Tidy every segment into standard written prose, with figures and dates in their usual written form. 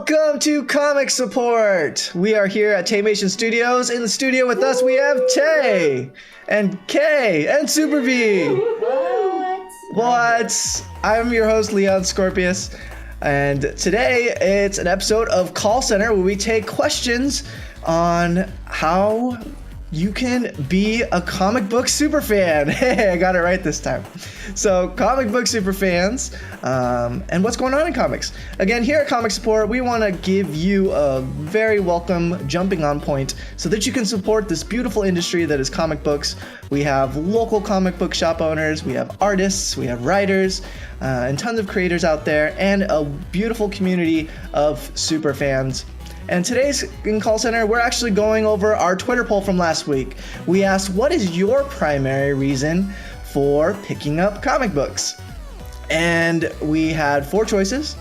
Welcome to Comic Support. We are here at Taymation Studios. In the studio with us, we have Tay and Kay and Super V. What? I'm your host, Leon Scorpius, and today it's an episode of Call Center where we take questions on how you can be a comic book superfan. Hey, I got it right this time. So, comic book superfans, and what's going on in comics. Again, here at Comic Support, we want to give you a very welcome jumping on point so that you can support this beautiful industry that is comic books. We have local comic book shop owners, we have artists, we have writers, and tons of creators out there, and a beautiful community of superfans. And today's in Call Center, we're actually going over our Twitter poll from last week. We asked, what is your primary reason for picking up comic books? And we had 4 choices.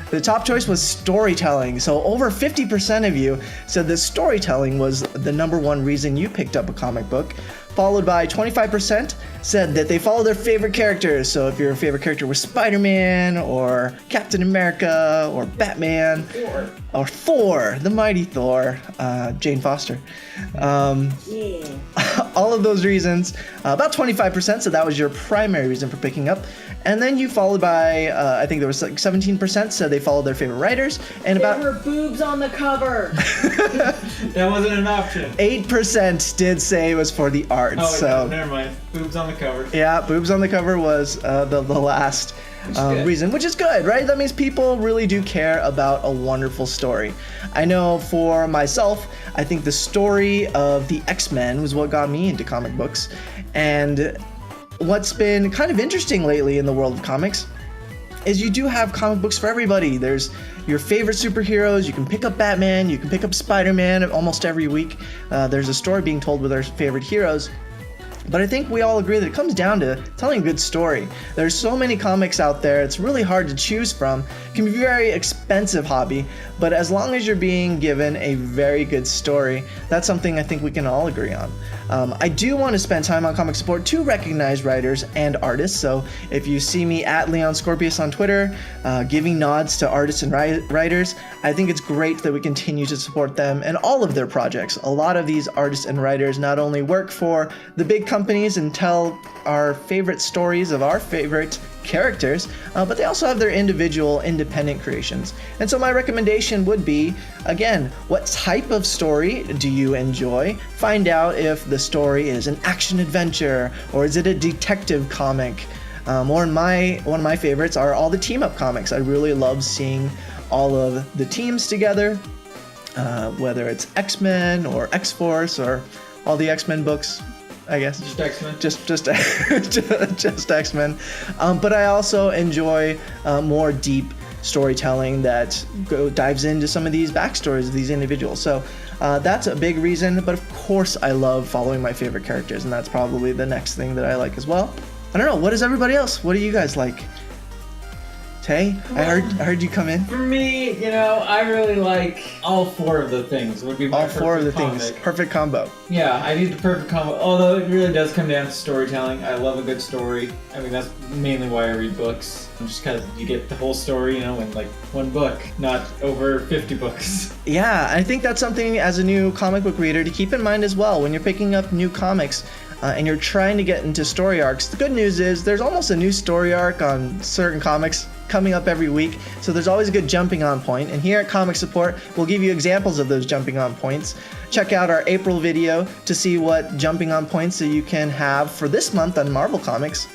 The top choice was storytelling. So over 50% of you said that storytelling was the number one reason you picked up a comic book, followed by 25% said that they follow their favorite characters. So if your favorite character was Spider-Man or Captain America or Batman or Thor, the mighty Thor, Jane Foster. All of those reasons, about 25%, so that was your primary reason for picking up. And then you followed by, I think there was like 17% said they followed their favorite writers, and there were boobs on the cover. That wasn't an option. 8% did say it was for the art. Oh, so never mind. Boobs on the cover. Yeah, boobs on the cover was the last reason, which is good, right? That means people really do care about a wonderful story. I know for myself, I think the story of the X-Men was what got me into comic books. And what's been kind of interesting lately in the world of comics is you do have comic books for everybody. There's your favorite superheroes. You can pick up Batman, you can pick up Spider-Man almost every week. There's a story being told with our favorite heroes. But I think we all agree that it comes down to telling a good story. There's so many comics out there, it's really hard to choose from. It can be a very expensive hobby, but as long as you're being given a very good story, that's something I think we can all agree on. I do want to spend time on Comic Support to recognize writers and artists, so if you see me at Leon Scorpius on Twitter, giving nods to artists and writers, I think it's great that we continue to support them and all of their projects. A lot of these artists and writers not only work for the big companies and tell our favorite stories of our favorite characters, but they also have their individual independent creations. And so my recommendation would be, again, what type of story do you enjoy? Find out if the story is an action adventure or is it a detective comic. One of my favorites are all the team-up comics. I really love seeing all of the teams together, whether it's X-Men or X-Force or all the X-Men books. I guess. Just X-Men? Just X-Men. But I also enjoy more deep storytelling that dives into some of these backstories of these individuals. So that's a big reason. But of course, I love following my favorite characters, and that's probably the next thing that I like as well. I don't know. What is everybody else? What do you guys like? Tay, I heard you come in. For me, I really like all 4 of the things. Would be my all 4 of the comic. things. Perfect combo. Yeah, I need the perfect combo. Although it really does come down to storytelling. I love a good story. I mean, that's mainly why I read books. Just because you get the whole story, in like one book, not over 50 books. Yeah, I think that's something as a new comic book reader to keep in mind as well when you're picking up new comics. And you're trying to get into story arcs. The good news is there's almost a new story arc on certain comics coming up every week, so there's always a good jumping on point. And here at Comic Support, we'll give you examples of those jumping on points. Check out our April video to see what jumping on points that you can have for this month on Marvel Comics.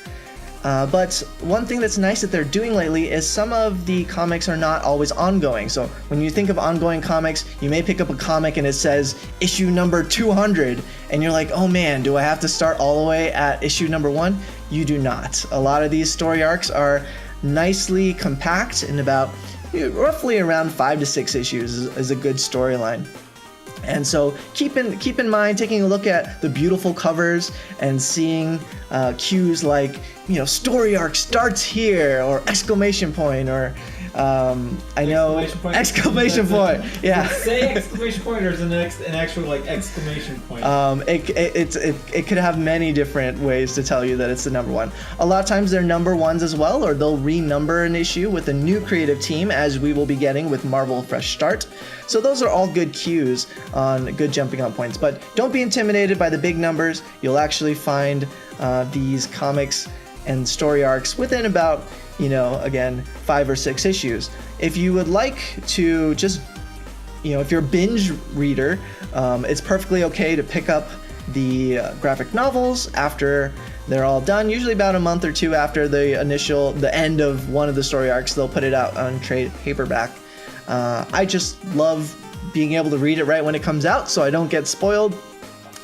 But one thing that's nice that they're doing lately is some of the comics are not always ongoing. So when you think of ongoing comics, you may pick up a comic and it says issue number 200, and you're like, oh man, do I have to start all the way at issue number 1? You do not. A lot of these story arcs are nicely compact in about roughly around 5 to 6 issues is a good storyline. And so keep in mind taking a look at the beautiful covers and seeing cues like, story arc starts here, or exclamation point, or I know exclamation point. Yeah. Say exclamation point, or is it an actual like exclamation point? It could have many different ways to tell you that it's the number one. A lot of times they're number ones as well, or they'll renumber an issue with a new creative team, as we will be getting with Marvel Fresh Start. So those are all good cues on good jumping on points. But don't be intimidated by the big numbers. You'll actually find these comics and story arcs within about, again, 5 or 6 issues. If you would like to just, if you're a binge reader, it's perfectly okay to pick up the graphic novels after they're all done, usually about a month or two after the end of one of the story arcs. They'll put it out on trade paperback. I just love being able to read it right when it comes out so I don't get spoiled.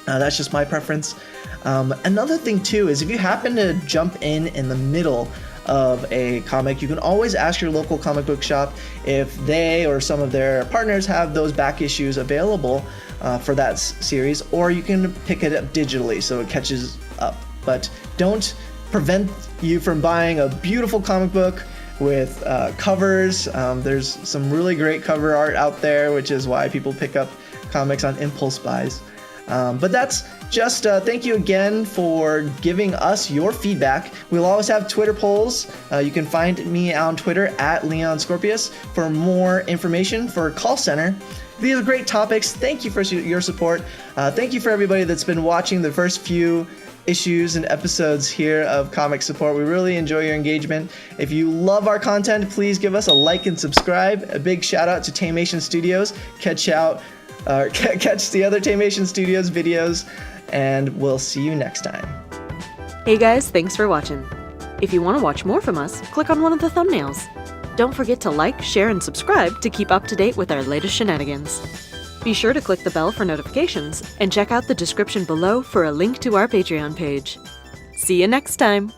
That's just my preference. Another thing too is if you happen to jump in the middle of a comic, you can always ask your local comic book shop if they or some of their partners have those back issues available for that series, or you can pick it up digitally so it catches up. But don't prevent you from buying a beautiful comic book with covers. There's some really great cover art out there, which is why people pick up comics on impulse buys. But that's just thank you again for giving us your feedback. We'll always have Twitter polls. You can find me on Twitter at Leon Scorpius for more information for call center. These are great topics. Thank you for your support. Thank you for everybody that's been watching the first few issues and episodes here of Comic Support. We really enjoy your engagement. If you love our content, please give us a like and subscribe. A big shout out to Taymation Studios. Catch the other Taymation Studios videos, and we'll see you next time. Hey guys, thanks for watching. If you want to watch more from us, click on one of the thumbnails. Don't forget to like, share, and subscribe to keep up to date with our latest shenanigans. Be sure to click the bell for notifications, and check out the description below for a link to our Patreon page. See you next time!